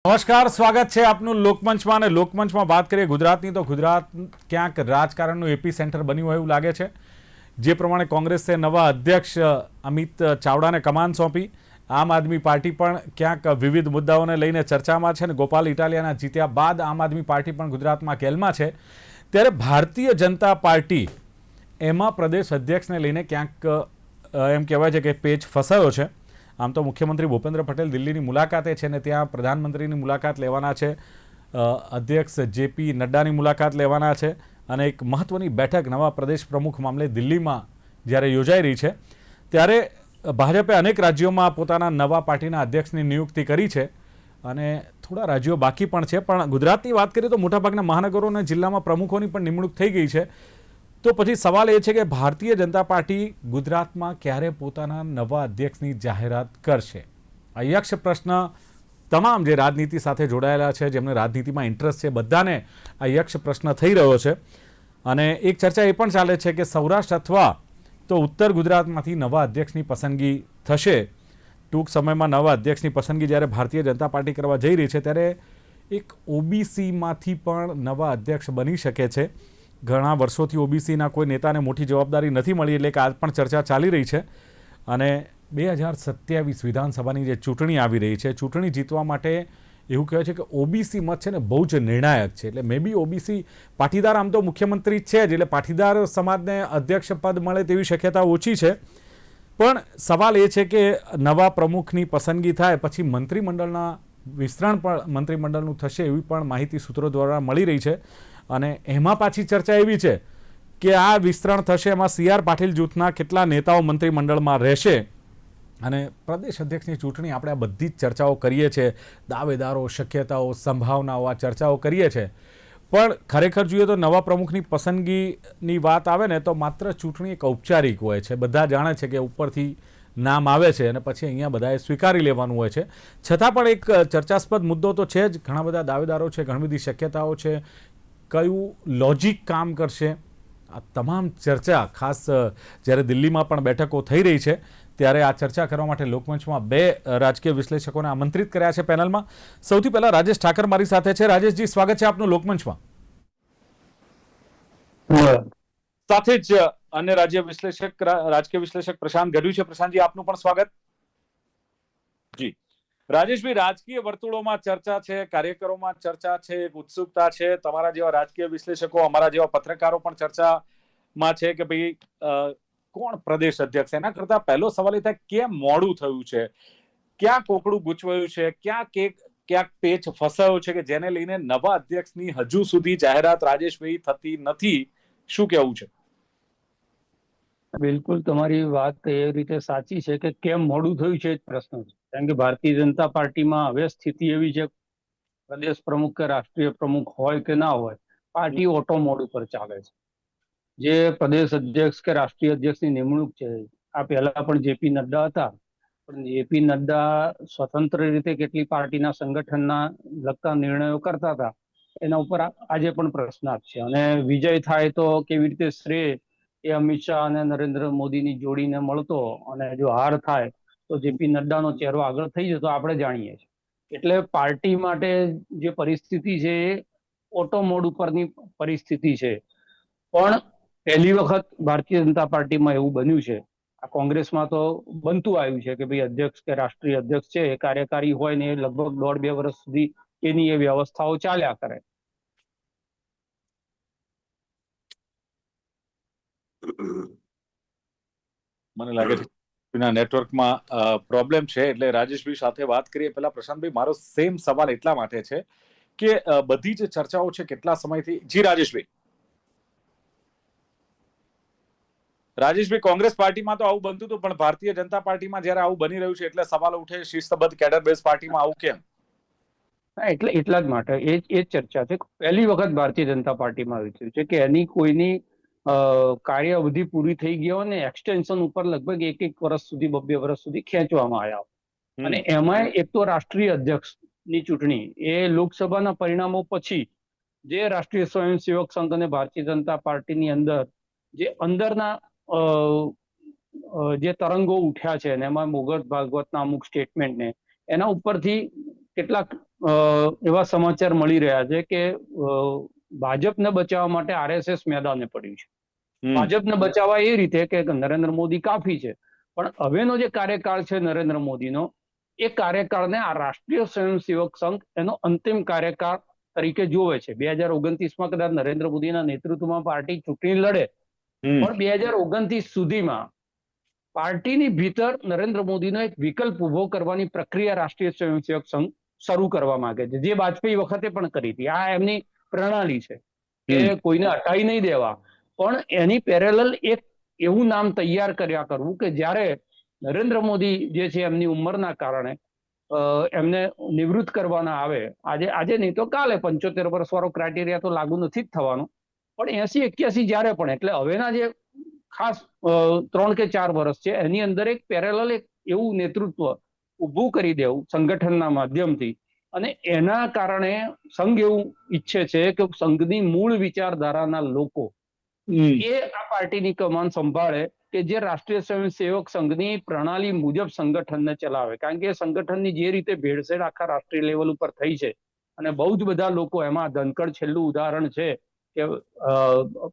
નમસ્કાર, સ્વાગત છે આપનું લોકમંચમાં. અને લોકમંચમાં વાત કરીએ ગુજરાતની, તો ગુજરાત ક્યાંક રાજકારણનું એપી સેન્ટર બન્યું હોય એવું લાગે છે. જે પ્રમાણે કોંગ્રેસે નવા અધ્યક્ષ અમિત ચાવડાને કમાન સોંપી, આમ આદમી પાર્ટી પણ ક્યાંક વિવિધ મુદ્દાઓને લઈને ચર્ચામાં છે અને ગોપાલ ઇટાલિયાના જીત્યા બાદ આમ આદમી પાર્ટી પણ ગુજરાતમાં કેલમાં છે. ત્યારે ભારતીય જનતા પાર્ટી એમાં પ્રદેશ અધ્યક્ષને લઈને ક્યાંક એમ કહેવાય છે કે પેચ ફસાયો છે. આમ તો મુખ્યમંત્રી ભૂપેન્દ્ર પટેલ દિલ્હીની મુલાકાતે છે ને ત્યાં પ્રધાનમંત્રીની મુલાકાત લેવાના છે, અધ્યક્ષ જેપી નડ્ડાની મુલાકાત લેવાના છે અને એક મહત્ત્વની બેઠક નવા પ્રદેશ પ્રમુખ મામલે દિલ્હીમાં જ્યારે યોજાઈ રહી છે ત્યારે ભાજપે અનેક રાજ્યોમાં પોતાના નવા પાર્ટીના અધ્યક્ષની નિયુક્તિ કરી છે અને થોડા રાજ્યો બાકી પણ છે. પણ ગુજરાતની વાત કરીએ તો મોટાભાગના મહાનગરો અને જિલ્લામાં પ્રમુખોની પણ નિમણૂક થઈ ગઈ છે. તો પછી સવાલ એ છે કે ભારતીય જનતા પાર્ટી ગુજરાતમાં ક્યારે પોતાના નવા અધ્યક્ષની જાહેરાત કરશે? આ યક્ષ પ્રશ્ન તમામ જે રાજનીતિ સાથે જોડાયેલા છે, જેમને રાજનીતિમાં ઇન્ટરેસ્ટ છે, બધાને આ યક્ષ પ્રશ્ન થઈ રહ્યો છે. અને એક ચર્ચા એ પણ ચાલે છે કે સૌરાષ્ટ્ર અથવા તો ઉત્તર ગુજરાતમાંથી નવા અધ્યક્ષની પસંદગી થશે. ટૂંક સમયમાં નવા અધ્યક્ષની પસંદગી જ્યારે ભારતીય જનતા પાર્ટી કરવા જઈ રહી છે ત્યારે એક ઓબીસીમાંથી પણ નવા અધ્યક્ષ બની શકે છે. ઘણા વર્ષોથી ઓબીસીના કોઈ નેતાને મોટી જવાબદારી નથી મળી, એટલે કે આજ પણ ચર્ચા ચાલી રહી છે. અને 2027 વિધાનસભાની જે ચૂંટણી આવી રહી છે, ચૂંટણી જીતવા માટે એવું કહેવાય છે કે ઓબીસી મત છે ને બહુ જ નિર્ણાયક છે. એટલે મે બી ઓબીસી પાટીદાર આમ તો મુખ્યમંત્રી છે જ, એટલે પાટીદાર સમાજને અધ્યક્ષ પદ મળે તેવી શક્યતા ઓછી છે. પણ સવાલ એ છે કે નવા પ્રમુખની પસંદગી થાય પછી મંત્રીમંડળના વિસ્તરણ પણ મંત્રીમંડળનું થશે એવી પણ માહિતી સૂત્રો દ્વારા મળી રહી છે. અને એમાં પાછી ચર્ચા એવી છે કે આ વિસ્તરણ થશે, એમાં CR પાટીલ જૂથના કેટલા નેતાઓ મંત્રીમંડળમાં રહેશે. અને પ્રદેશ અધ્યક્ષની ચૂંટણી આપણે આ બધી જ ચર્ચાઓ કરીએ છીએ, દાવેદારો, શક્યતાઓ, સંભાવનાઓ, આ ચર્ચાઓ કરીએ છીએ. પણ ખરેખર જોઈએ તો નવા પ્રમુખની પસંદગીની વાત આવે ને તો માત્ર ચૂંટણી એક ઔપચારિક હોય છે. બધા જાણે છે કે ઉપરથી નામ આવે છે અને પછી અહીંયા બધાએ સ્વીકારી લેવાનું હોય છે. છતાં પણ એક ચર્ચાસ્પદ મુદ્દો તો છે જ. ઘણા બધા દાવેદારો છે, ઘણી બધી શક્યતાઓ છે. કયું લોજિક કામ કરશે, આ તમામ ચર્ચા ખાસ જ્યારે દિલ્હીમાં પણ બેઠકો થઈ રહી છે ત્યારે આ ચર્ચા કરવા માટે લોકમંચમાં બે રાજકીય વિશ્લેષકોને આમંત્રિત કર્યા છે પેનલમાં. સૌથી પહેલા રાજેશ ઠાકર મારી સાથે છે. રાજેશજી, સ્વાગત છે આપનું લોકમંચમાં. સાથે જ અન્ય રાજકીય વિશ્લેષક પ્રશાંત ગઢવી છે. પ્રશાંતજી, આપનું પણ સ્વાગત. જી રાજેશભાઈ, રાજકીય વર્તુળોમાં ચર્ચા છે, કાર્યકરોમાં ચર્ચા છે, એક ઉત્સુકતા છે. તમારા જેવા રાજકીય વિશ્લેષકો, અમારા જેવા પત્રકારો પણ ચર્ચામાં છે કે ભાઈ કોણ પ્રદેશ અધ્યક્ષ. એના કરતા પહેલો સવાલ એ થાય કેમ મોડું થયું છે, ક્યાં કોકડું ગૂંચવાયું છે, ક્યાંક પેચ ફસાયો છે કે જેને લઈને નવા અધ્યક્ષની હજુ સુધી જાહેરાત રાજેશભાઈ થતી નથી? શું કહેવું છે? બિલકુલ, તમારી વાત એ રીતે સાચી છે કે કેમ મોડું થયું છે એ જ પ્રશ્ન છે. કારણ કે ભારતીય જનતા પાર્ટીમાં હવે સ્થિતિ એવી છે, પ્રદેશ પ્રમુખ કે રાષ્ટ્રીય પ્રમુખ હોય કે ના હોય, પાર્ટી ઓટો મોડ ઉપર ચાલે છે. જે પ્રદેશ અધ્યક્ષ કે રાષ્ટ્રીય અધ્યક્ષની નિમણૂક છે, આ પહેલા પણ જેપી નડ્ડા હતા, પણ જેપી નડ્ડા સ્વતંત્ર રીતે કેટલી પાર્ટીના સંગઠનના લગતા નિર્ણયો કરતા હતા એના ઉપર આજે પણ પ્રશ્નાર્થ છે. અને વિજય થાય તો કેવી રીતે શ્રેય એ અમિત શાહ અને નરેન્દ્ર મોદીની જોડીને મળતો, અને જો હાર થાય તો જેપી નડ્ડાનો ચહેરો આગળ થઈ જતો આપણે જાણીએ છીએ. એટલે પાર્ટી માટે જે પરિસ્થિતિ છે એ ઓટો મોડ ઉપરની પરિસ્થિતિ છે. પણ પહેલી વખત ભારતીય જનતા પાર્ટીમાં એવું બન્યું છે. આ કોંગ્રેસમાં તો બનતું આવ્યું છે કે ભાઈ અધ્યક્ષ કે રાષ્ટ્રીય અધ્યક્ષ છે, કાર્યકારી હોય ને એ લગભગ 1.5-2 વર્ષ સુધી એની એ વ્યવસ્થાઓ ચાલ્યા કરે. મને લાગે છે નેટવર્કમાં પ્રોબ્લેમ છે, એટલે રાજેશભાઈ સાથે વાત કરીએ પહેલા પ્રશાંતભાઈ, મારો સેમ સવાલ એટલા માટે છે કે બધી જ ચર્ચાઓ છે કેટલા સમયથી. જી રાજેશભાઈ. રાજેશભાઈ, કોંગ્રેસ પાર્ટીમાં તો આવું બનતું હતું, પણ ભારતીય જનતા પાર્ટીમાં જ્યારે આવું બની રહ્યું છે એટલે સવાલ ઉઠે શિસ્તબદ્ધ કેડર બેઝ પાર્ટીમાં આવું કેમ? એટલા જ માટે એ જ ચર્ચા છે. પહેલી વખત ભારતીય જનતા પાર્ટીમાં આવી થયું છે કે એની કોઈની કાર્ય અવધિ પૂરી થઈ ગઈ હોય ને એક્સટેન્શન ઉપર લગભગ 1-1 વર્ષ સુધી, 2-2 વર્ષ સુધી ખેંચવામાં આવ્યા. અને એમાં એક તો રાષ્ટ્રીય અધ્યક્ષની ચૂંટણી એ લોકસભાના પરિણામો પછી જે રાષ્ટ્રીય સ્વયંસેવક સંઘ અને ભારતીય જનતા પાર્ટીની અંદર જે અંદરના જે તરંગો ઉઠ્યા છે, અને એમાં મોગલ ભાગવતના અમુક સ્ટેટમેન્ટને એના ઉપરથી કેટલાક એવા સમાચાર મળી રહ્યા છે કે ભાજપને બચાવવા માટે આરએસએસ મેદાને પડ્યું છે. ભાજપને બચાવવા એ રીતે કે નરેન્દ્ર મોદી કાફી છે, પણ હવેનો જે કાર્યકાળ છે નરેન્દ્ર મોદીનો, એ કાર્યકાળને આ રાષ્ટ્રીય સ્વયંસેવક સંઘ એનો અંતિમ કાર્યકાળ તરીકે જોવે છે. 2029માં કદાચ નરેન્દ્ર મોદીના નેતૃત્વમાં પાર્ટી ચૂંટણી લડે, પણ 2029 સુધીમાં પાર્ટીની ભીતર નરેન્દ્ર મોદીનો એક વિકલ્પ ઉભો કરવાની પ્રક્રિયા રાષ્ટ્રીય સ્વયંસેવક સંઘ શરૂ કરવા માંગે છે, જે વાજપેયી વખતે પણ કરી હતી. આ એમની પ્રણાલી છે કે કોઈને હટાવી નહીં દેવા, પણ એની પેરેલલ એક એવું નામ તૈયાર કર્યા કરવું કે જ્યારે નરેન્દ્ર મોદી જે છે એમની ઉંમરના કારણે એમને નિવૃત્ત કરવાના આવે, આજે નહીં તો કાલે, 75 વર્ષ વાળો ક્રાઇટેરિયા તો લાગુ નથી જ થવાનો, પણ 80-81 જ્યારે પણ, એટલે હવેના જે ખાસ 3 કે 4 વર્ષ છે એની અંદર એક પેરેલલ એક એવું નેતૃત્વ ઊભું કરી દેવું સંગઠનના માધ્યમથી, અને એના કારણે સંઘ એવું ઈચ્છે છે કે સંઘની મૂળ વિચારધારાના લોકો એ આ પાર્ટીની કમાન સંભાળે, કે જે રાષ્ટ્રીય સ્વયંસેવક સંઘની પ્રણાલી મુજબ સંગઠનને ચલાવે. કારણ કે સંગઠનની જે રીતે ભેળસેળ આખા રાષ્ટ્રીય લેવલ ઉપર થઈ છે, અને બહુ જ બધા લોકો એમાં, ધનકડ છેલ્લું ઉદાહરણ છે કે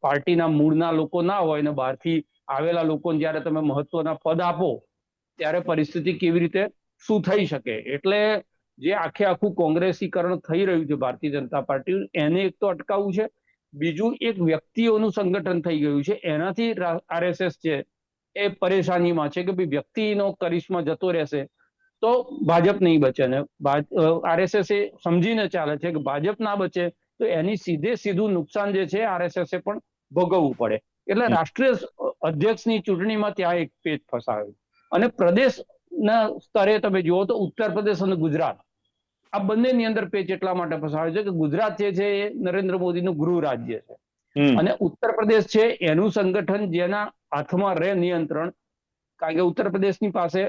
પાર્ટીના મૂળના લોકો ના હોય ને બહારથી આવેલા લોકોને જ્યારે તમે મહત્વના પદ આપો ત્યારે પરિસ્થિતિ કેવી રીતે શું થઈ શકે. એટલે જે આખું કોંગ્રેસીકરણ થઈ રહ્યું છે ભારતીય જનતા પાર્ટી, એને એક તો અટકાવવું છે. બીજું, એક વ્યક્તિઓનું સંગઠન થઈ ગયું છે, એનાથી આરએસએસ છે એ પરેશાનીમાં છે કે ભાઈ વ્યક્તિનો કરિશ્મા જતો રહેશે તો ભાજપ નહીં બચે, ને આરએસએસ એ સમજીને ચાલે છે કે ભાજપ ના બચે તો એની સીધું નુકસાન જે છે આરએસએસ પણ ભોગવવું પડે. એટલે રાષ્ટ્રીય અધ્યક્ષની ચૂંટણીમાં ત્યાં એક પેચ ફસાયું. અને પ્રદેશના સ્તરે તમે જુઓ તો ઉત્તર પ્રદેશ અને ગુજરાત, આ બંનેની અંદર પેચ એટલા માટે ફસાયો છે કે ગુજરાત જે છે એ નરેન્દ્ર મોદીનું ગૃહ રાજ્ય છે, અને ઉત્તર પ્રદેશ છે એનું સંગઠન જેના હાથમાં રહે નિયંત્રણ, કારણ કે ઉત્તર પ્રદેશની પાસે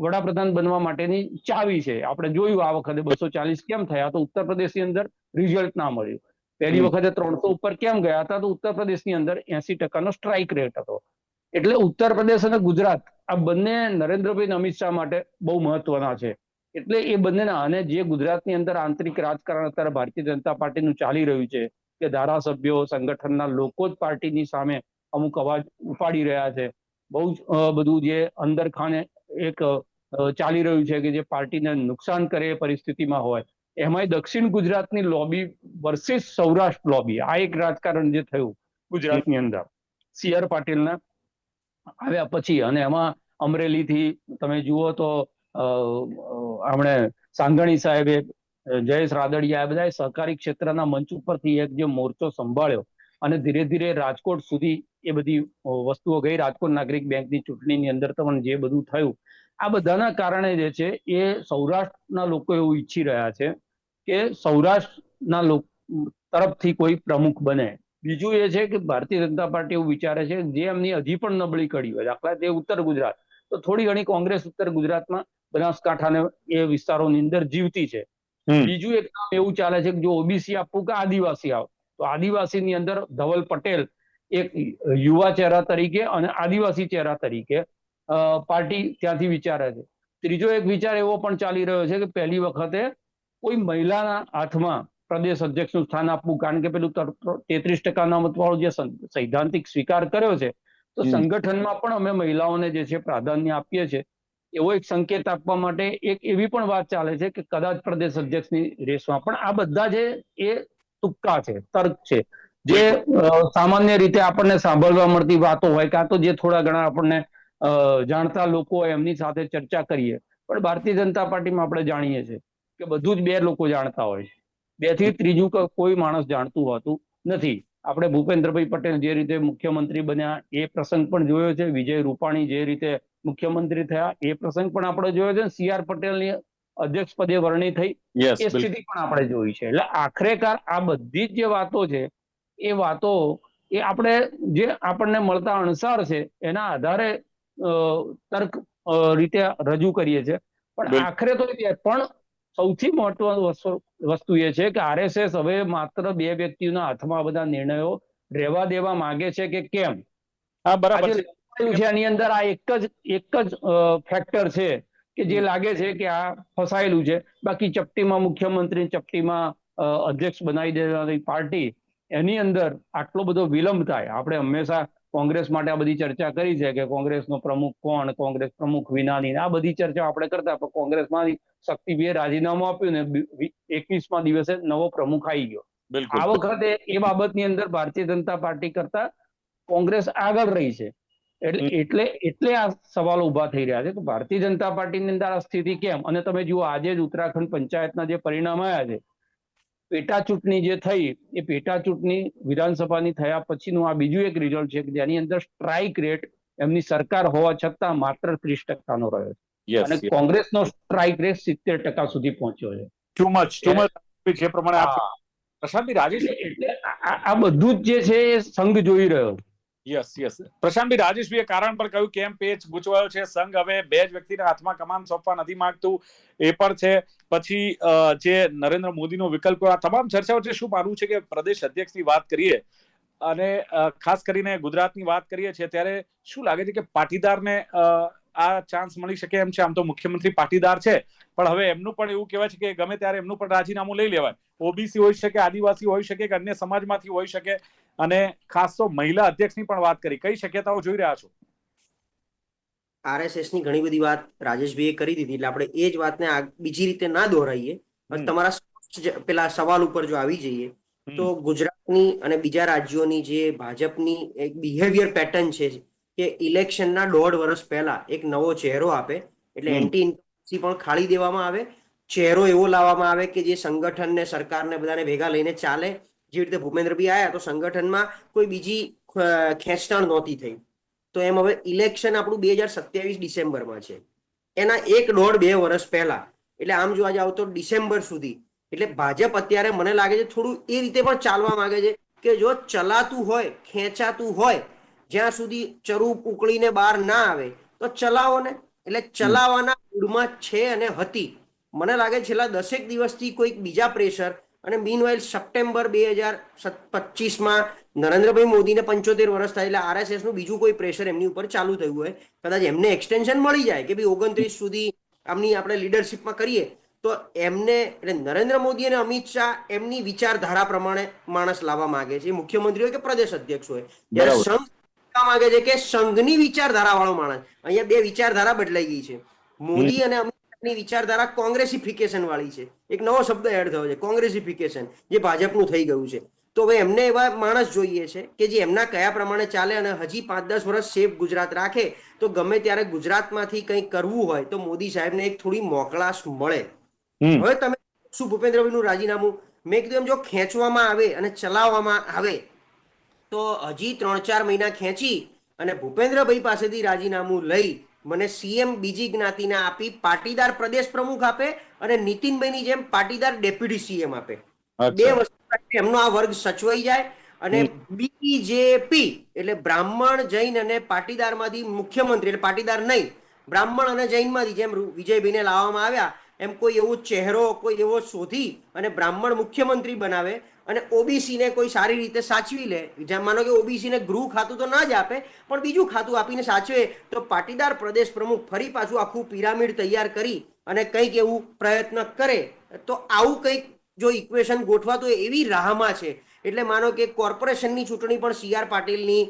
વડાપ્રધાન બનવા માટેની ચાવી છે. આપણે જોયું આ વખતે 240 કેમ થયા, તો ઉત્તર પ્રદેશની અંદર રિઝલ્ટ ના મળ્યું. પહેલી વખતે 300 ઉપર કેમ ગયા હતા, તો ઉત્તર પ્રદેશની અંદર 80% સ્ટ્રાઇક રેટ હતો. એટલે ઉત્તર પ્રદેશ અને ગુજરાત આ બંને નરેન્દ્રભાઈ અમિત શાહ માટે બહુ મહત્વના છે. એટલે એ બંનેના, અને જે ગુજરાતની અંદર આંતરિક રાજકારણ અત્યારે ભારતીય જનતા પાર્ટીનું ચાલી રહ્યું છે કે ધારાસભ્યો, સંગઠનના લોકો જ પાર્ટીની સામે અમુક અવાજ ઉપાડી રહ્યા છે, બહુ જ બધું જે અંદર ખાને એક ચાલી રહ્યું છે કે જે પાર્ટીને નુકસાન કરે એ પરિસ્થિતિમાં હોય, એમાંય દક્ષિણ ગુજરાતની લોબી વર્સિસ સૌરાષ્ટ્ર લોબી, આ એક રાજકારણ જે થયું ગુજરાતની અંદર CR પાટીલના આવ્યા પછી, અને એમાં અમરેલીથી તમે જુઓ તો આપણે સાંગણી સાહેબે, જયેશ રાદડિયા, બધા સહકારી ક્ષેત્રના મંચ ઉપરથી એક જે મોરચો સંભાળ્યો, અને ધીરે ધીરે રાજકોટ સુધી એ બધી વસ્તુઓ ગઈ. રાજકોટ નાગરિક બેંકની ચૂંટણીની અંદર પણ જે બધું થયું, આ બધાના કારણે જે છે એ સૌરાષ્ટ્રના લોકો એવું ઈચ્છી રહ્યા છે કે સૌરાષ્ટ્રના લોકો તરફથી કોઈ પ્રમુખ બને. બીજું એ છે કે ભારતીય જનતા પાર્ટી એવું વિચારે છે જે એમની હજી પણ નબળી કડી હોય, દાખલા તે ઉત્તર ગુજરાત, તો થોડી ઘણી કોંગ્રેસ ઉત્તર ગુજરાતમાં બનાસકાંઠાને એ વિસ્તારોની અંદર જીવતી છે. બીજું એક કામ એવું ચાલે છે કે જો ઓબીસી આપવું કે આદિવાસી આવ, તો આદિવાસીની અંદર ધવલ પટેલ એક યુવા ચહેરા તરીકે અને આદિવાસી ચહેરા તરીકે પાર્ટી ત્યાંથી વિચારે છે. ત્રીજો એક વિચાર એવો પણ ચાલી રહ્યો છે કે પહેલી વખતે કોઈ મહિલાના હાથમાં પ્રદેશ અધ્યક્ષનું સ્થાન આપવું, કારણ કે પેલું 33% મત વાળો જે સૈદ્ધાંતિક સ્વીકાર કર્યો છે, તો સંગઠનમાં પણ અમે મહિલાઓને જે છે પ્રાધાન્ય આપીએ છીએ, એવો એક સંકેત આપવા માટે એક એવી પણ વાત ચાલે છે કે કદાચ પ્રદેશ અધ્યક્ષની રેસમાં પણ આ બધા જે એ તુક્કા છે, તર્ક છે, જે સામાન્ય રીતે આપણને સાંભળવા મળતી વાતો હોય, કાં તો જે થોડા ઘણા આપણને જાણતા લોકો હોય એમની સાથે ચર્ચા કરીએ. પણ ભારતીય જનતા પાર્ટીમાં આપણે જાણીએ છીએ કે બધું જ બે લોકો જાણતા હોય છે, 2 થી ત્રીજું કોઈ માણસ જાણતું હોતું નથી. આપણે ભૂપેન્દ્રભાઈ પટેલ જે રીતે મુખ્યમંત્રી બન્યા એ પ્રસંગ પણ જોયો છે, વિજય રૂપાણી જે રીતે મુખ્યમંત્રી થયા એ પ્રસંગ પણ આપણે જોયો છે, CR પટેલની અધ્યક્ષ પદે વરણી થઈ એ સ્થિતિ પણ આપણે જોઈ છે. એટલે આખરેકાર આ બધી જ જે વાતો છે એ વાતો એ આપણે જે આપણને મળતા અણસાર છે એના આધારે તર્ક રીતે રજૂ કરીએ છીએ, પણ આખરે તો પણ સૌથી મહત્વની વસ્તુ એ છે કે આરએસએસ હવે માત્ર 2 વ્યક્તિઓના હાથમાં બધા નિર્ણયો રહેવા દેવા માંગે છે કે કેમ. હા, બરાબર છે એની અંદર આ એક જ ફેક્ટર છે કે જે લાગે છે કે આ ફસાયેલું છે. બાકી ચપટીમાં મુખ્યમંત્રી, ચપટીમાં અધ્યક્ષ બનાવી દેવાની પાર્ટી, એની અંદર આટલો બધો વિલંબ થાય. આપણે હંમેશા કોંગ્રેસ માટે આ બધી ચર્ચા કરી છે કે કોંગ્રેસનો પ્રમુખ કોણ, કોંગ્રેસ પ્રમુખ વિનાની, આ બધી ચર્ચા આપણે કરતા, પણ કોંગ્રેસમાં શક્તિભાઈએ રાજીનામું આપ્યું ને 21મા દિવસે નવો પ્રમુખ આવી ગયો. આ વખતે એ બાબતની અંદર ભારતીય જનતા પાર્ટી કરતા કોંગ્રેસ આગળ રહી છે. એટલે આ સવાલો ઉભા થઈ રહ્યા છે કે ભારતીય જનતા પાર્ટીની અંદર આ સ્થિતિ કેમ. અને તમે જુઓ, આજે જ ઉત્તરાખંડ પંચાયતના જે પરિણામ આવ્યા છે, પેટા ચૂંટણી જે થઈ, એ પેટા ચૂંટણી વિધાનસભાની થયા પછીનું આ બીજું એક રિઝલ્ટ છે કે જેની અંદર સ્ટ્રાઇક રેટ એમની સરકાર હોવા છતાં માત્ર 30% નો રહ્યો છે, અને કોંગ્રેસનો સ્ટ્રાઇક રેટ 70% સુધી પહોંચ્યો છે. ટુ મચ જે પ્રમાણે પ્રશાંતભાઈ રાજેશ, એટલે આ બધું જ જે છે એ સંઘ જોઈ રહ્યો છે. યસ પ્રશાંતભાઈ, રાજેશભાઈએ કારણ પર કહ્યું કેમ પેચ ગૂંચવાયો છે, સંઘ હવે બે જ વ્યક્તિના હાથમાં કમાન સોંપવા નથી માંગતું, એ પણ છે. પછી જે નરેન્દ્ર મોદીનો વિકલ્પ, આ તમામ ચર્ચાઓ છે. શું માનવું છે કે પ્રદેશ અધ્યક્ષની વાત કરીએ અને ખાસ કરીને ગુજરાતની વાત કરીએ છીએ, ત્યારે શું લાગે છે કે પાટીદારને આ ચાન્સ મળી શકે એમ છે? આમ તો મુખ્યમંત્રી પાટીદાર છે, પણ હવે એમનું પણ એવું કહેવાય છે કે ગમે ત્યારે એમનું પણ રાજીનામું લઈ લેવાય. ઓબીસી હોઈ શકે, આદિવાસી હોઈ શકે, કે અન્ય સમાજમાંથી હોઈ શકે. અને ખાસ તો મહિલા અધ્યક્ષની પણ વાત કરી, કઈ શક્યતાઓ જોઈ રહ્યા છો? આરએસએસ ની ઘણી બધી વાત રાજેશભાઈએ કરી દીધી, એટલે આપણે એ જ વાતને બીજી રીતે ના દોહરાઈએ. તમારા પેલા સવાલ ઉપર જો આવી જઈએ, તો ગુજરાતની અને બીજા રાજ્યોની જે ભાજપની એક બિહેવિયર પેટર્ન છે કે ઇલેક્શનના 1.5 વર્ષ પહેલા એક નવો ચહેરો આપે, એટલે એન્ટી ઇન્કમ્બન્સી પણ ખાલી દેવામાં આવે, ચહેરો એવો લાવવામાં આવે કે જે સંગઠનને, સરકારને બધાને ભેગા લઈને ચાલે. જે રીતે ભૂપેન્દ્રભાઈ આવ્યા તો સંગઠનમાં કોઈ બીજી ખેંચતાણ નહોતી થઈ. તો એમ હવે ઇલેક્શન આપણું 2027 ડિસેમ્બરમાં છે, એના 1.5-2 વર્ષ પહેલા, એટલે આમ જોવા જાવ તો ડિસેમ્બર સુધી, એટલે ભાજપ અત્યારે મને લાગે છે થોડું એ રીતે પણ ચાલવા માંગે છે કે જો ચલાતું હોય, ખેંચાતું હોય, જ્યાં સુધી ચરુ ઉકળીને બહાર ના આવે તો ચલાવો ને. એટલે ચલાવવાના મૂડમાં છે અને હતી. મને લાગે છેલ્લા 10 દિવસથી કોઈક બીજા પ્રેશર, અને મીનવાઇલ સપ્ટેમ્બર 2025માં નરેન્દ્રભાઈ મોદીને 75 વર્ષ થાય, એટલે આરએસએસ નું બીજું કોઈ પ્રેશર એમની ઉપર ચાલુ થયું હોય. કદાચ એમને એક્સટેન્શન મળી જાય કે ભાઈ 29 સુધી આમની આપણે લીડરશિપમાં કરીએ, તો એમને, એટલે નરેન્દ્ર મોદી અને અમિત શાહ એમની વિચારધારા પ્રમાણે માણસ લાવવા માંગે છે, મુખ્યમંત્રી હોય કે પ્રદેશ અધ્યક્ષ હોય. ત્યારે સંઘ માંગે છે કે સંઘની વિચારધારા વાળો માણસ. અહીંયા બે વિચારધારા બદલાઈ ગઈ છે. મોદી અને અમિત શાહની વિચારધારા કોંગ્રેસિફિકેશન વાળી છે. એક નવો શબ્દ એડ થયો છે, કોંગ્રેસિફિકેશન, જે ભાજપનું થઈ ગયું છે. તો હવે એમને એવા માણસ જોઈએ છે કે જે એમના કયા પ્રમાણે ચાલે, અને હજી 5-10 વર્ષ સેફ ગુજરાત રાખે, તો ગમે ત્યારે ગુજરાતમાંથી કંઈક કરવું હોય તો મોદી સાહેબને એક થોડી મોકળાશ મળે. હવે તમે શું ભૂપેન્દ્રભાઈનું રાજીનામું, મેં કીધું એમ જો ખેંચવામાં આવે અને ચલાવવામાં આવે તો હજી 3-4 મહિના ખેંચી અને ભૂપેન્દ્રભાઈ પાસેથી રાજીનામું લઈ મને સીએમ બીજી જ્ઞાતિને આપી પાટીદાર પ્રદેશ પ્રમુખ આપે, અને નીતિનભાઈની જેમ પાટીદાર ડેપ્યુટી સીએમ આપે. બે વસ્તુ એમનો આ વર્ગ સચવાઈ જાય, અને બીજેપી એટલે બ્રાહ્મણ, જૈન અને પાટીદારમાંથી મુખ્યમંત્રી, એટલે પાટીદાર નહીં, બ્રાહ્મણ અને જૈનમાંથી જેમ વિજયભાઈને લાવવામાં આવ્યા, એમ કોઈ એવો ચહેરો, કોઈ એવો શોધી અને બ્રાહ્મણ મુખ્યમંત્રી બનાવે, અને ઓબીસીને કોઈ સારી રીતે સાચવી લે. જેમ માનો કે ઓબીસીને ગૃહ ખાતું તો ના જ આપે, પણ બીજું ખાતું આપીને સાચવે, તો પાટીદાર પ્રદેશ પ્રમુખ ફરી પાછું આખું પિરામિડ તૈયાર કરી અને કંઈક એવું પ્રયત્ન કરે, તો આવું કંઈક જો ઇક્વેશન ગોઠવાતું એવી રાહમાં છે. એટલે માનો કે કોર્પોરેશનની ચૂંટણી પણ CR પાટીલની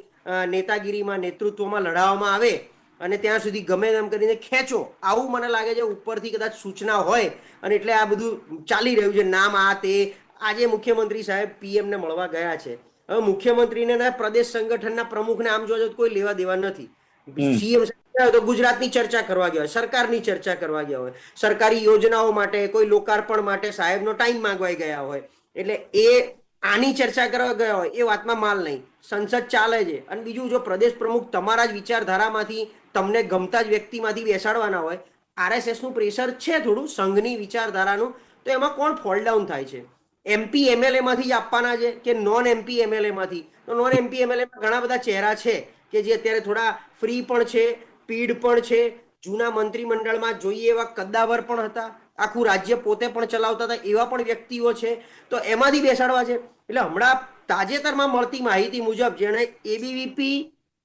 નેતાગીરીમાં, નેતૃત્વમાં લડાવવામાં આવે, અને ત્યાં સુધી ગમે તેમ કરીને ખેંચો, આવું મને લાગે છે ઉપરથી કદાચ સૂચના હોય, અને એટલે આ બધું ચાલી રહ્યું છે. નામ આ તે, આજે મુખ્યમંત્રી સાહેબ PM ને મળવા ગયા છે. હવે મુખ્યમંત્રીને પ્રદેશ સંગઠનના પ્રમુખને આમ જોજો કોઈ લેવા દેવા નથી. સીએમ તો ગુજરાતની ચર્ચા કરવા ગયા હોય, સરકારની ચર્ચા કરવા ગયા હોય, સરકારી યોજનાઓ માટે, કોઈ લોકાર્પણ માટે સાહેબનો ટાઈમ માંગવાઈ ગયા હોય, એટલે એ આની ચર્ચા કરવા ગયા હોય, એ વાતમાં માલ નહીં. સંસદ ચાલે છે, અને બીજું જો પ્રદેશ પ્રમુખ તમારા જ વિચારધારામાંથી, તમને ગમતા જ વ્યક્તિમાંથી બેસાડવાના હોય, આરએસએસ નું પ્રેશર છે થોડું સંઘની વિચારધારાનું, તો એમાં કોણ ફોલ ડાઉન થાય છે? MP MLA માંથી જ આપવાના છે કે નોન MP MLA માંથી? તો નોન MP MLA માં ઘણા બધા ચહેરા છે કે જે અત્યારે થોડા ફ્રી પણ છે, પીડ પણ છે, જૂના મંત્રીમંડળમાં જોઈએ એવા કદ્દાવર પણ હતા, આખું રાજ્ય પોતે પણ ચલાવતા હતા, એવા પણ વ્યક્તિઓ છે, તો એમાંથી બેસાડવા છે. એટલે હમણાં તાજેતરમાં મળતી માહિતી મુજબ જેણે ABVP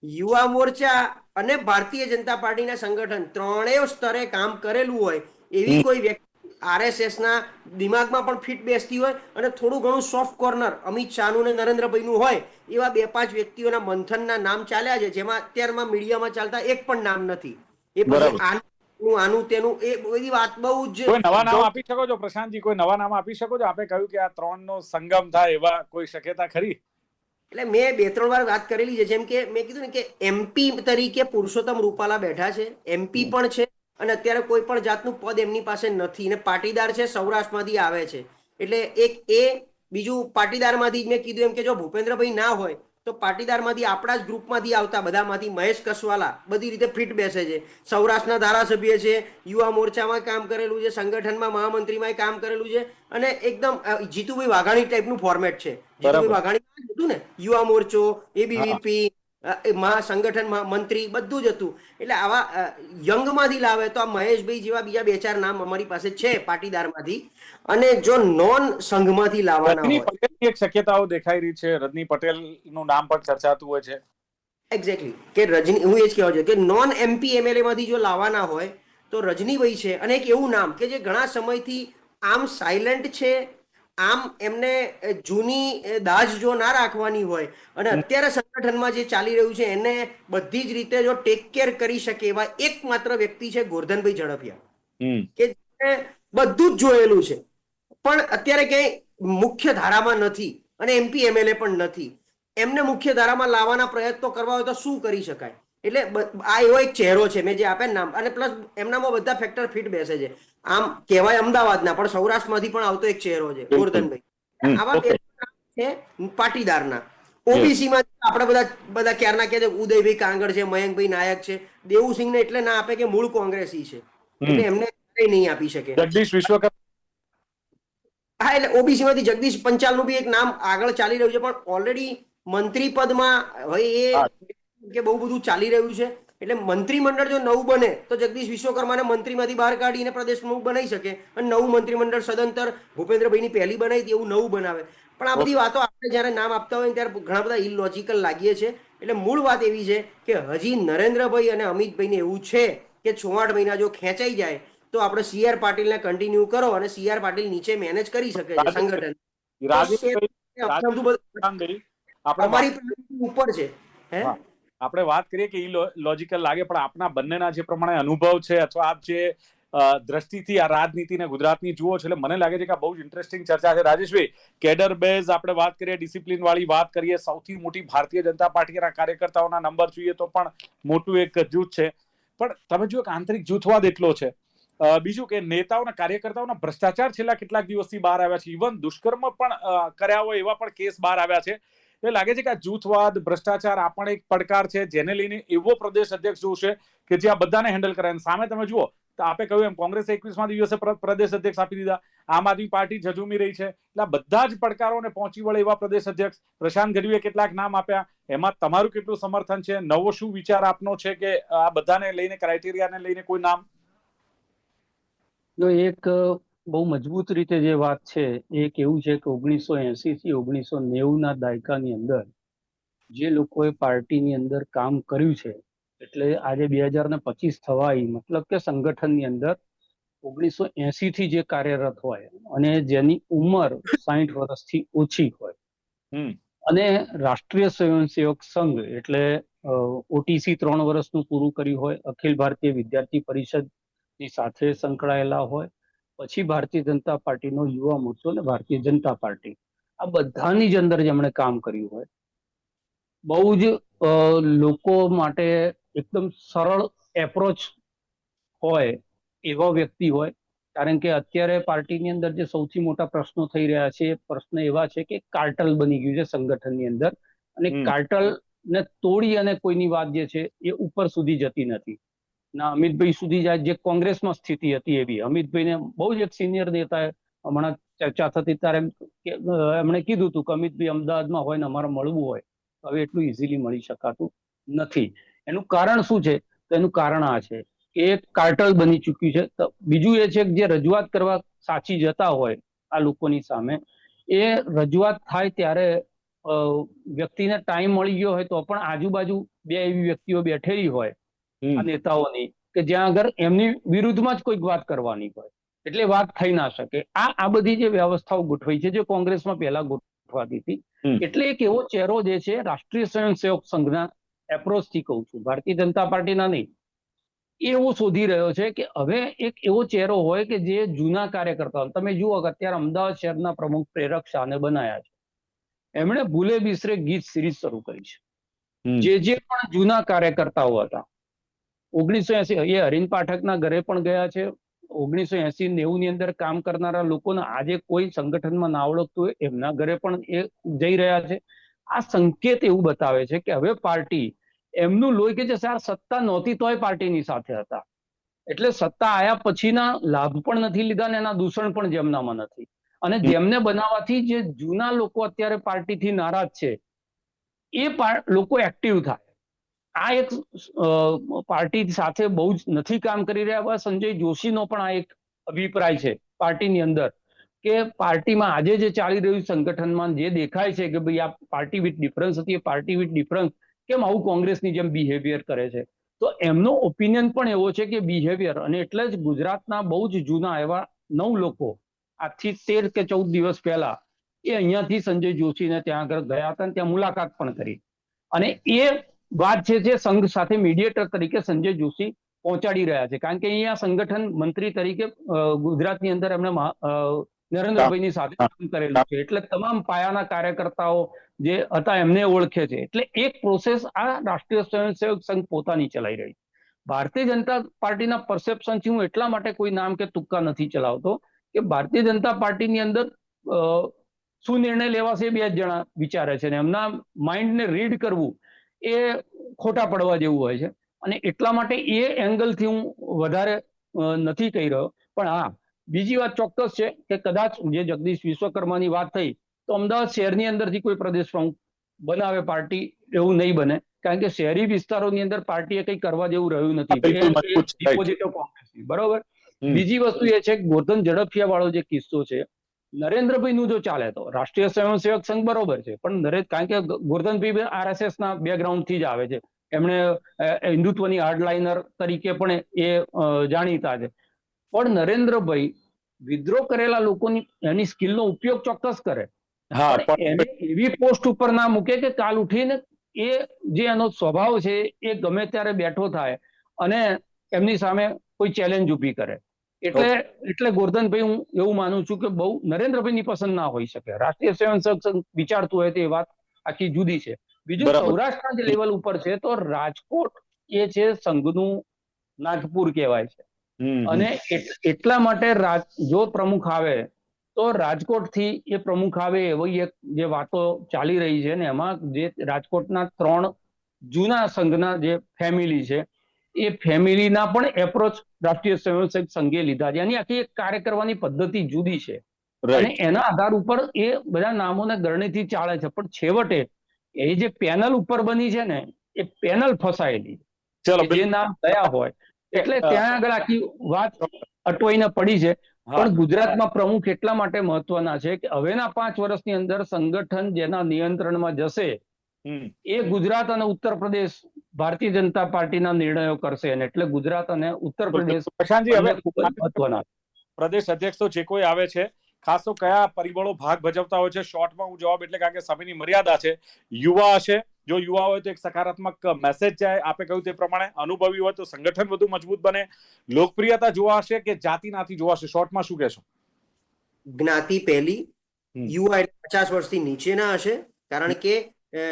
યુવા મોરચા અને ભારતીય જનતા પાર્ટીના સંગઠન ત્રણેય સ્તરે કામ કરેલું હોય એવી કોઈ વ્યક્તિ આરએસએસ ના દિમાગમાં પણ ફિટ બેસતી હોય અને થોડું ઘણું સોફ્ટ કોર્નર અમિત શાહનું ને નરેન્દ્રભાઈનું હોય એવા 2-5 વ્યક્તિઓના મંથનના નામ ચાલ્યા છે, જેમાં અત્યારમાં મીડિયામાં ચાલતા એક પણ નામ નથી. એ પછી આનું તેનું એ બધી વાત બહુ જ કોઈ નવા નામ આપી શકો છો પ્રશાંતજી? કોઈ નવા નામ આપી શકો છો? આપે કહ્યું કે આ ત્રણનો સંગમ થાય એવા કોઈ શક્યતા ખરી? એટલે મેં 2-3 વાર વાત કરેલી છે. જેમ કે મેં કીધું ને કે એમપી તરીકે પુરુષોત્તમ રૂપાલા બેઠા છે, એમપી પણ છે અને અત્યારે કોઈ પણ જાતનું પદ એમની પાસે નથી ને પાટીદાર છે, સૌરાષ્ટ્રમાંથી આવે છે. એટલે એક એ બીજું પાટીદારમાંથી મેં કીધું એમ કે જો ભૂપેન્દ્રભાઈ ના હોય તો પાટીદારમાંથી આપણા જ ગ્રુપમાંથી આવતા બધામાંથી મહેશ કસવાલા બધી રીતે ફિટ બેસે છે. સૌરાષ્ટ્રના ધારાસભ્ય છે, યુવા મોરચામાં કામ કરેલું છે, સંગઠનમાં મહામંત્રીમાં કામ કરેલું છે અને એકદમ જીતુભાઈ વાઘાણી ટાઈપનું ફોર્મેટ છે. જીતુભાઈ વાઘાણી હતું ને, યુવા મોરચો, એબીવીપી, સંગઠન મંત્રી બધું જ હતું. એટલે આવા યંગમાંથી લાવે તો આ મહેશભાઈ જેવા બીજા 2-4 નામ અમારી પાસે છે પાટીદારમાંથી. અને જો નોન સંઘમાંથી લાવવાના રજની હોય, પટેલની એક શક્યતાઓ દેખાઈ રહી છે. રજની પટેલનું નામ પણ ચર્ચાતું હોય છે. એક્ઝેક્ટલી કે રજની, હું એ જ કહેવા છું કે નોન એમપી એમએલએ માંથી જો લાવવાના હોય તો રજનીભાઈ છે. અને એક એવું નામ કે જે ઘણા સમયથી આમ સાયલન્ટ છે, આમ એમને જૂની દાજ જો ના રાખવાની હોય અને અત્યારે સંગઠનમાં જે ચાલી રહ્યું છે એને બધી જ રીતે જો ટેક કેર કરી શકે એવા એકમાત્ર વ્યક્તિ છે ગોરધનભાઈ ઝડફિયા, કે જેને બધું જ જોયેલું છે પણ અત્યારે ક્યાંય મુખ્ય ધારામાં નથી અને એમપી એમએલએ પણ નથી. એમને મુખ્ય ધારામાં લાવવાના પ્રયત્નો કરવા હોય તો શું કરી શકાય? એટલે આ એવો એક ચહેરો છે મેં જે આપે નામ, અને પ્લસ એમનામાં બધા ફેક્ટર ફિટ બેસે છે. આમ કહેવાય અમદાવાદના પણ સૌરાષ્ટ્રમાંથી પણ આવતો એક ચહેરો છે ગોરધનભાઈ. આવા બે છે પાટીદારના. ઓબીસી માં આપણે બધા ક્યારના કહે છે ઉદયભાઈ કાંગડ છે, મયંકભાઈ નાયક છે, દેવુસિંહ ને એટલે ના આપે કે મૂળ કોંગ્રેસી છે એટલે એમને નહીં આપી શકે. જગદીશ વિશ્વકર્મા, હા, એટલે ઓબીસી માંથી જગદીશ પંચાલનું બી એક નામ આગળ ચાલી રહ્યું છે પણ ઓલરેડી મંત્રી પદમાં હવે એ કે બહુ બધું ચાલી રહ્યું છે. એટલે મંત્રીમંડળ જો નવું બને તો જગદીશ વિશ્વકર્માને મંત્રીમાંથી બહાર કાઢીને પ્રદેશ પ્રમુખ બનાવી શકે અને નવું મંત્રીમંડળ સદંતર ભૂપેન્દ્રભાઈની પહેલી બનાવી હતી એવું નવું બનાવે. પણ આ બધી વાતો આપણે જયારે નામ આપતા હોય ત્યારે ઘણા બધા ઇલોજિકલ લાગીએ છીએ. એટલે મૂળ વાત એવી છે કે હજી નરેન્દ્રભાઈ અને અમિતભાઈને એવું છે કે 6-8 મહિના જો ખેંચાઈ જાય તો આપણે સીઆર પાટીલને કન્ટિન્યુ કરો અને સીઆર પાટીલ નીચે મેનેજ કરી શકે છે સંગઠન. અમારી ઉપર છે. હે, આપણે વાત કરીએ કે લોજિકલ લાગે પણ આપના બંનેના જે પ્રમાણે અનુભવ છે અથવા આપ જે દ્રષ્ટિથી આ રાજનીતિને ગુજરાતની જુઓ છો એટલે મને લાગે છે કે આ બહુ જ ઇન્ટરેસ્ટિંગ ચર્ચા છે. રાજેશભાઈ, કેડર બેઝ આપણે વાત કરીએ, ડિસિપ્લિન વાળી વાત કરીએ, સૌથી મોટી ભારતીય જનતા પાર્ટીના કાર્યકર્તાઓના નંબર જોઈએ તો પણ મોટું એક જૂથ છે. પણ તમે જો એક આંતરિક જૂથવાદ એટલો છે. બીજું કે નેતાઓના કાર્યકર્તાઓના ભ્રષ્ટાચાર છેલ્લા કેટલાક દિવસથી બહાર આવ્યા છે. ઇવન દુષ્કર્મ પણ કર્યા હોય એવા પણ કેસ બહાર આવ્યા છે. એ લાગે છે કે આ જૂથવાદ ભ્રષ્ટાચાર આ પણ એક પડકાર છે જેને લઈને એવો પ્રદેશ અધ્યક્ષ જોશે કે જે આ બધાને હેન્ડલ કરે. સામે તમે જુઓ તો આપે કહ્યું એમ કોંગ્રેસે 21મા દિવસે પ્રદેશ અધ્યક્ષ આપી દીધા, આમ આદમી પાર્ટી ઝઝુમી રહી છે. એટલે બધા જ પડકારોને પહોંચી વળે એવા પ્રદેશ અધ્યક્ષ પ્રશાંત ગઢવીએ કેટલાક નામ આપ્યા. એમાં તમારું કેટલું સમર્થન છે? નવો શું વિચાર આપનો છે કે આ બધાને લઈને, ક્રાઇટેરિયાને લઈને કોઈ નામ? એક બહુ મજબૂત રીતે જે વાત છે એ કેવું છે કે 1980 થી 1990 ના દાયકાની અંદર જે લોકોએ પાર્ટીની અંદર કામ કર્યું છે, એટલે આજે 2025 થવા આવી, મતલબ કે સંગઠનની અંદર 1980 થી જે કાર્યરત હોય અને જેની ઉંમર 60 વર્ષથી ઓછી હોય અને રાષ્ટ્રીય સ્વયંસેવક સંઘ એટલે ઓટીસી 3 વર્ષનું પૂરું કર્યું હોય, અખિલ ભારતીય વિદ્યાર્થી પરિષદની સાથે સંકળાયેલા હોય, પછી ભારતીય જનતા પાર્ટીનો યુવા મોરચો અને ભારતીય જનતા પાર્ટી, આ બધાની જ અંદર જેમણે કામ કર્યું હોય, બહુ જ લોકો માટે એકદમ સરળ એપ્રોચ હોય એવો વ્યક્તિ હોય. કારણ કે અત્યારે પાર્ટીની અંદર જે સૌથી મોટા પ્રશ્નો થઈ રહ્યા છે એ પ્રશ્ન એવા છે કે કાર્ટલ બની ગયું છે સંગઠનની અંદર અને કાર્ટલ ને તોડી અને કોઈની વાત જે છે એ ઉપર સુધી જતી નથી. ના અમિતભાઈ સુધી જાય જે કોંગ્રેસમાં સ્થિતિ હતી એવી. અમિતભાઈને બહુ જ એક સિનિયર નેતા હમણાં ચર્ચા થતી ત્યારે એમણે કીધું હતું કે અમિતભાઈ અમદાવાદમાં હોય ને અમારે મળવું હોય હવે એટલું ઇઝીલી મળી શકાતું નથી. એનું કારણ શું છે? તો એનું કારણ આ છે કે એક કાર્ટલ બની ચૂક્યું છે. બીજું એ છે કે જે રજૂઆત કરવા સાચી જતા હોય આ લોકોની સામે, એ રજૂઆત થાય ત્યારે વ્યક્તિને ટાઈમ મળી ગયો હોય તો પણ આજુબાજુ બે એવી વ્યક્તિઓ બેઠેલી હોય આ નેતાઓની કે જ્યાં આગળ એમની વિરુદ્ધમાં જ કોઈક વાત કરવાની હોય એટલે વાત થઈ ના શકે. આ બધી જે વ્યવસ્થાઓ ગોઠવાઈ છે જે કોંગ્રેસમાં પહેલા ગોઠવાતી હતી, એટલે એક એવો ચહેરો જે છે રાષ્ટ્રીય સ્વયંસેવક સંઘના એપ્રોચ થી કહું છું, ભારતીય જનતા પાર્ટીના નહીં, એવું શોધી રહ્યો છે કે હવે એક એવો ચહેરો હોય કે જે જૂના કાર્યકર્તાઓ, તમે જુઓ કે અત્યારે અમદાવાદ શહેરના પ્રમુખ પ્રેરક શાહને બનાયા છે, એમણે ભૂલે બિસરે ગીત સિરીઝ શરૂ કરી છે. જે પણ જૂના કાર્યકર્તાઓ હતા 1980 એ હરીન પાઠકના ઘરે પણ ગયા છે. 1980-90 ની અંદર કામ કરનારા લોકોને આજે કોઈ સંગઠનમાં ના આવડતું હોય એમના ઘરે પણ એ જઈ રહ્યા છે. આ સંકેત એવું બતાવે છે કે હવે પાર્ટી એમનું લોહી કે જે સત્તા નહોતી તોય પાર્ટીની સાથે હતા, એટલે સત્તા આયા પછીના લાભ પણ નથી લીધા ને એના દૂષણ પણ જેમનામાં નથી. અને જેમને બનાવવાથી જે જૂના લોકો અત્યારે પાર્ટીથી નારાજ છે એ લોકો એક્ટિવ થાય. આ એક પાર્ટી સાથે બહુ જ નથી કામ કરી રહ્યા. સંજય જોશીનો પણ આ એક અભિપ્રાય છે પાર્ટીની અંદર કે પાર્ટીમાં આજે જે ચાલી રહ્યું સંગઠનમાં જે દેખાય છે કે ભાઈ આ પાર્ટી વિથ ડિફરન્સ હતી, એ પાર્ટી વિથ ડિફરન્સ કેમ આવું કોંગ્રેસની જેમ બિહેવિયર કરે છે. તો એમનો ઓપિનિયન પણ એવો છે કે બિહેવિયર, અને એટલે જ ગુજરાતના બહુ જ જૂના એવા 9 લોકો આજથી 13 કે 14 દિવસ પહેલા એ અહીંયાથી સંજય જોશીને ત્યાં આગળ ગયા હતા, ત્યાં મુલાકાત પણ કરી, અને એ વાત છે જે સંઘ સાથે મીડિયેટર તરીકે સંજય જોશી પહોંચાડી રહ્યા છે. કારણ કે અહીંયા સંગઠન મંત્રી તરીકે ગુજરાતની અંદર એમણે નરેન્દ્રભાઈની સાથે કામ કરેલું છે, એટલે તમામ પાયાના કાર્યકર્તાઓ જે હતા એમને ઓળખે છે. એટલે એક પ્રોસેસ આ રાષ્ટ્રીય સ્વયંસેવક સંઘ પોતાની ચલાવી રહી. ભારતીય જનતા પાર્ટીના પરસેપ્શનથી હું એટલા માટે કોઈ નામ કે તુક્કા નથી ચલાવતો કે ભારતીય જનતા પાર્ટીની અંદર શું નિર્ણય લેવાશે 2 જણા વિચારે છે, ને એમના માઇન્ડને રીડ કરવું એ ખોટા પડવા જેવું હોય છે. અને એટલા માટે એ એંગલથી હું વધારે નથી કહી રહ્યો. પણ હા, બીજી વાત ચોક્કસ છે કે કદાચ જે જગદીશ વિશ્વકર્માની વાત થઈ તો અમદાવાદ શહેરની અંદરથી કોઈ પ્રદેશ પ્રમુખ બનાવે પાર્ટી એવું નહીં બને, કારણ કે શહેરી વિસ્તારોની અંદર પાર્ટીએ કંઈ કરવા જેવું રહ્યું નથી. બરોબર. બીજી વસ્તુ એ છે કે ગોરધન ઝડફિયા વાળો જે કિસ્સો છે, નરેન્દ્રભાઈ નું જો ચાલે તો રાષ્ટ્રીય સ્વયંસેવક સંઘ બરોબર છે, પણ કારણ કે ગોરધનભાઈ RSS ના બેકગ્રાઉન્ડ થી જ આવે છે, એમણે હિન્દુત્વની હાર્ડલાઇનર તરીકે પણ એ જાણીતા છે. પણ નરેન્દ્રભાઈ વિદ્રોહ કરેલા લોકોની એની સ્કિલનો ઉપયોગ ચોક્કસ કરે, પણ એને એવી પોસ્ટ ઉપર ના મૂકે કે કાલ ઉઠીને એ જે એનો સ્વભાવ છે એ ગમે ત્યારે બેઠો થાય અને એમની સામે કોઈ ચેલેન્જ ઊભી કરે. એટલે ગોરધનભાઈ હું એવું માનું છું કે બહુ નરેન્દ્રભાઈની પસંદ ના હોઈ શકે. રાષ્ટ્રીય સ્વયંસેવક સંઘ વિચારતું હોય તો એ વાત આખી જુદી છે. બીજું સૌરાષ્ટ્રના જે લેવલ ઉપર છે તો રાજકોટ એ છે સંઘનું નાગપુર કહેવાય છે, અને એટલા માટે જો પ્રમુખ આવે તો રાજકોટથી એ પ્રમુખ આવે એવી એક જે વાતો ચાલી રહી છે, ને એમાં જે રાજકોટના 3 જૂના સંઘના જે ફેમિલી છે એ ફેમિલીના પણ એપ્રોચ રાષ્ટ્રીય સ્વયંસેવક સંઘે લીધા છે. એની આખી એક કાર્ય કરવાની પદ્ધતિ જુદી છે, અને એના આધાર ઉપર એ બધા નામોને ગરણીથી ચાલે છે. પણ છેવટે એ જે પેનલ ઉપર બની છે ને એ પેનલ ફસાયેલી, જે નામ ગયા હોય એટલે ત્યાં આગળ આખી વાત અટવાઈને પડી છે. પણ ગુજરાતમાં પ્રમુખ એટલા માટે મહત્વના છે કે હવેના 5 વર્ષની અંદર સંગઠન જેના નિયંત્રણમાં જશે એ ગુજરાત અને ઉત્તર પ્રદેશ ભારતીય જનતા પાર્ટીના નિર્ણયો કરશે, અને એટલે ગુજરાત અને ઉત્તર પ્રદેશ મહત્વના. પ્રદેશ અધ્યક્ષ તો જે કોઈ આવે છે, ખાસ તો કયા પરિબળો ભાગ ભજવતા હોય છે? શોર્ટમાં હું જવાબ, એટલે કારણ કે સમયની મર્યાદા છે. યુવા હશે, જો યુવા હોય તો એક સકારાત્મક મેસેજ જાય, આપે કહ્યું તે પ્રમાણે. અનુભવી હોય તો સંગઠન વધુ મજબૂત બને. લોકપ્રિયતા જોવા હશે કે જાતિનાથી જોવા હશે? શોર્ટમાં શું કહેશો? જ્ઞાતિ પહેલી, યુવા 50 વર્ષથી નીચેના હશે, કારણ કે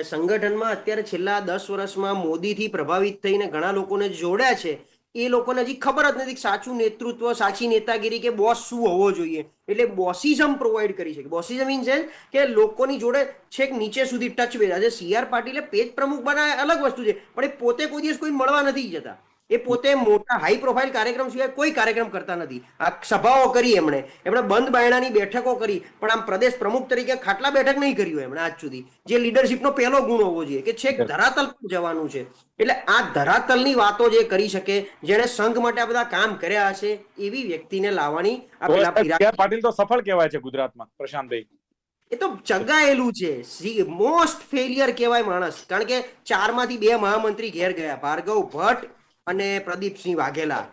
સંગઠનમાં અત્યારે છેલ્લા 10 વર્ષમાં મોદીથી પ્રભાવિત થઈને ઘણા લોકોને જોડ્યા છે. એ લોકોને હજી ખબર જ નથી સાચું નેતૃત્વ, સાચી નેતાગીરી કે બોસ શું હોવો જોઈએ. એટલે બોસિઝમ પ્રોવાઈડ કરી શકે. બોસિઝમ ઇન સેન્સ કે લોકોની જોડે છેક નીચે સુધી ટચ બેઠા છે. CR પાટીલે પેજ પ્રમુખ બનાવે અલગ વસ્તુ છે, પણ એ પોતે કોઈ દિવસ કોઈ મળવા નથી જતા. એ પોતે મોટા હાઈ પ્રોફાઇલ કાર્યક્રમ સિવાય કોઈ કાર્યક્રમ કરતા નથી. આ સભાઓ કરી એમણે બંધ બાયણાની બેઠકો કરી, પણ આમ પ્રદેશ પ્રમુખ તરીકે ખાટલા બેઠક નહીં કર્યું એમણે આજ સુધી. જે લીડરશિપનો પહેલો ગુણ હોવો જોઈએ કે છેક ધરાતલ પર જવાનું છે. એટલે આ ધરાતલની વાતો જે કરી શકે, જેને સંઘ માટે આ બધા કામ કર્યા હશે, એવી વ્યક્તિને લાવવાની. પાટીલ તો સફળ કહેવાય છે ગુજરાતમાં, પ્રશાંતભાઈ. એ તો ચગાયેલું છે, મોસ્ટ ફેલિયર કહેવાય માણસ. કારણ કે 4 માંથી 2 મહામંત્રી ઘેર ગયા, ભાર્ગવ ભટ્ટ અને પ્રદીપસિંહ વાઘેલા.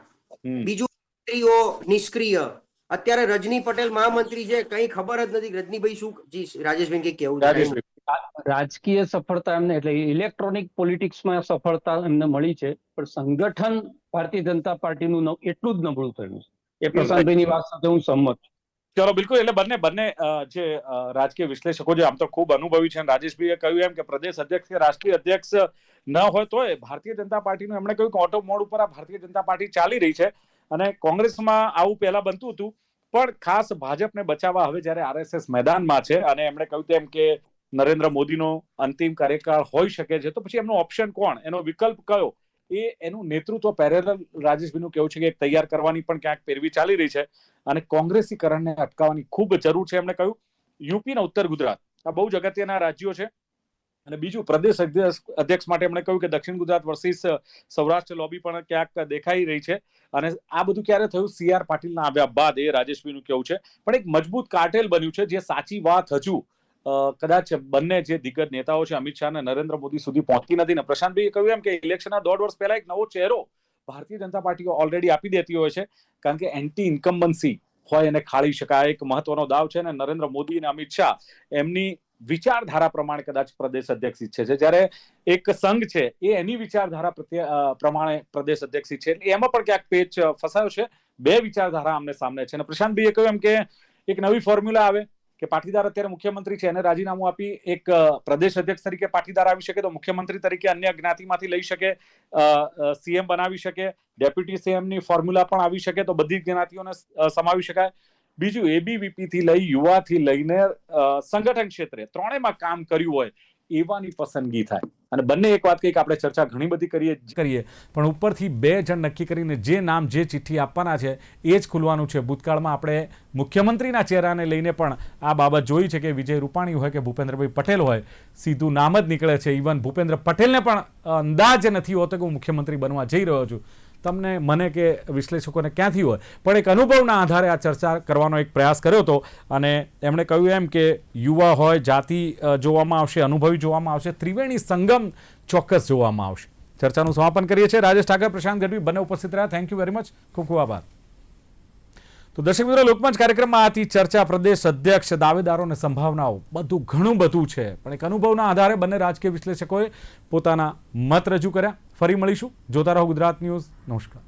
બીજું મંત્રીઓ નિષ્ક્રિય. અત્યારે રજની પટેલ મહામંત્રી છે, કઈ ખબર જ નથી. રજનીભાઈ શું, જી રાજેશભાઈ કઈ કેવું છે? રાજેશભાઈ, રાજકીય સફળતા એમને એટલે ઇલેક્ટ્રોનિક પોલિટિક્સમાં સફળતા એમને મળી છે, પણ સંગઠન ભારતીય જનતા પાર્ટીનું એટલું જ નબળું થયું છે. એ પ્રશાંતભાઈની વાત સાથે હું સંમત છું. ચલો બિલકુલ. એટલે બંને જે રાજકીય વિશ્લેષકો છે આમ તો ખૂબ અનુભવી છે. રાજેશભાઈએ કહ્યું એમ કે પ્રદેશ અધ્યક્ષ કે રાષ્ટ્રીય અધ્યક્ષ ન હોય તોય ભારતીય જનતા પાર્ટીનું એમણે કહ્યું કે ઓટો મોડ ઉપર આ ભારતીય જનતા પાર્ટી ચાલી રહી છે, અને કોંગ્રેસમાં આવું પહેલા બનતું હતું, પણ ખાસ ભાજપને બચાવવા હવે જ્યારે આરએસએસ મેદાનમાં છે અને એમણે કહ્યું તેમ કે નરેન્દ્ર મોદીનો અંતિમ કાર્યકાળ હોઈ શકે છે, તો પછી એમનો ઓપ્શન કોણ, એનો વિકલ્પ કયો, એનું નેતૃત્વ પેરેલલ રાજેશભાઈનું કેવું છે કે એક તૈયાર કરવાની પણ ક્યાંક પેરવી ચાલી રહી છે, અને કોંગ્રેસીકરણને અટકાવવાની ખૂબ જરૂર છે. એમણે કહ્યું યુપી અને ઉત્તર ગુજરાત આ બહુ જ અગત્યના રાજ્યો છે, અને બીજું પ્રદેશ અધ્યક્ષ માટે એમણે કહ્યું કે દક્ષિણ ગુજરાત વર્સિસ સૌરાષ્ટ્ર લોબી પણ ક્યાંક દેખાઈ રહી છે, અને આ બધું ક્યારે થયું? CR પાટીલના આવ્યા બાદ, એ રાજેશભાઈનું કેવું છે. પણ એક મજબૂત કાર્ટેલ બન્યું છે, જે સાચી વાત હજુ કદાચ બંને જે દિગ્ગજ નેતાઓ છે અમિત શાહ અને નરેન્દ્ર મોદી સુધી પહોંચતી નથી. ને પ્રશાંતભાઈએ કહ્યું એમ કે ઇલેક્શનના 1.5 વર્ષ પહેલા એક નવો ચહેરો ભારતીય જનતા પાર્ટી ઓલરેડી આપી દેતી હોય છે, કારણ કે એન્ટી ઇન્કમ્બન્સી હોય એને ખાળી શકાય, એક મહત્વનો દાવ છે. અને નરેન્દ્ર મોદી અને અમિત શાહ એમની વિચારધારા પ્રમાણે કદાચ પ્રદેશ અધ્યક્ષ ઈચ્છે છે, જ્યારે એક સંઘ છે એ એની વિચારધારા પ્રમાણે પ્રદેશ અધ્યક્ષ ઈચ્છે, એટલે એમાં પણ ક્યાંક પેચ ફસાયો છે. બે વિચારધારા આમને સામને છે. અને પ્રશાંતભાઈએ કહ્યું એમ કે એક નવી ફોર્મ્યુલા આવે કે પાટીદાર અત્યારે મુખ્યમંત્રી છે, એને રાજીનામું આપી એક પ્રદેશ અધ્યક્ષ તરીકે પાટીદાર આવી શકે, તો મુખ્યમંત્રી તરીકે અન્ય જ્ઞાતિમાંથી લઈ શકે, CM બનાવી શકે, ડેપ્યુટી CM ની ફોર્મ્યુલા પણ આવી શકે, તો બધી જ્ઞાતિઓને સમાવી શકાય. બીજું ABVP થી લઈ યુવાથી લઈને સંગઠન ક્ષેત્રે ત્રણેયમાં કામ કર્યું હોય એવાની પસંદગી થાય. અને બંને એક વાત કહી કે આપણે ચર્ચા ઘણી બધી કરીએ, પણ ઉપરથી 2 જણ નક્કી કરીને જે નામ, જે ચિઠ્ઠી આપવાના છે એ જ ખુલવાનું છે. ભૂતકાળમાં આપણે મુખ્યમંત્રીના ચહેરાને લઈને પણ આ બાબત જોઈ છે કે વિજય રૂપાણી હોય કે ભૂપેન્દ્રભાઈ પટેલ હોય, સીધું નામ જ નીકળે છે. ઇવન ભૂપેન્દ્ર પટેલને પણ અંદાજ નથી હોતો કે હું મુખ્યમંત્રી બનવા જઈ રહ્યો છું. તમને, મને કે વિશ્લેષકોને ક્યાંથી હોય, પણ એક અનુભવના આધારે આ ચર્ચા કરવાનો એક પ્રયાસ કર્યો હતો. અને એમણે કહ્યું એમ કે યુવા હોય, જાતિ જોવામાં આવશે, અનુભવી જોવામાં આવશે, ત્રિવેણી સંગમ ચોક્કસ જોવામાં આવશે. ચર્ચાનું સમાપન કરીએ છીએ. રાજેશ ઠાકર, પ્રશાંત ગઢવી બંને ઉપસ્થિત રહ્યા. Thank you very much. ખૂબ ખૂબ આભાર. તો દર્શક મિત્રો, લોકમંચ કાર્યક્રમમાં આથી ચર્ચા, પ્રદેશ અધ્યક્ષ, દાવેદારો અને સંભાવનાઓ, બધું ઘણું બધું છે, પણ એક અનુભવના આધારે બંને રાજકીય વિશ્લેષકોએ પોતાના મત રજૂ કર્યા. ફરી મળીશું. જોતા રહો ગુજરાત ન્યૂઝ. નમસ્કાર.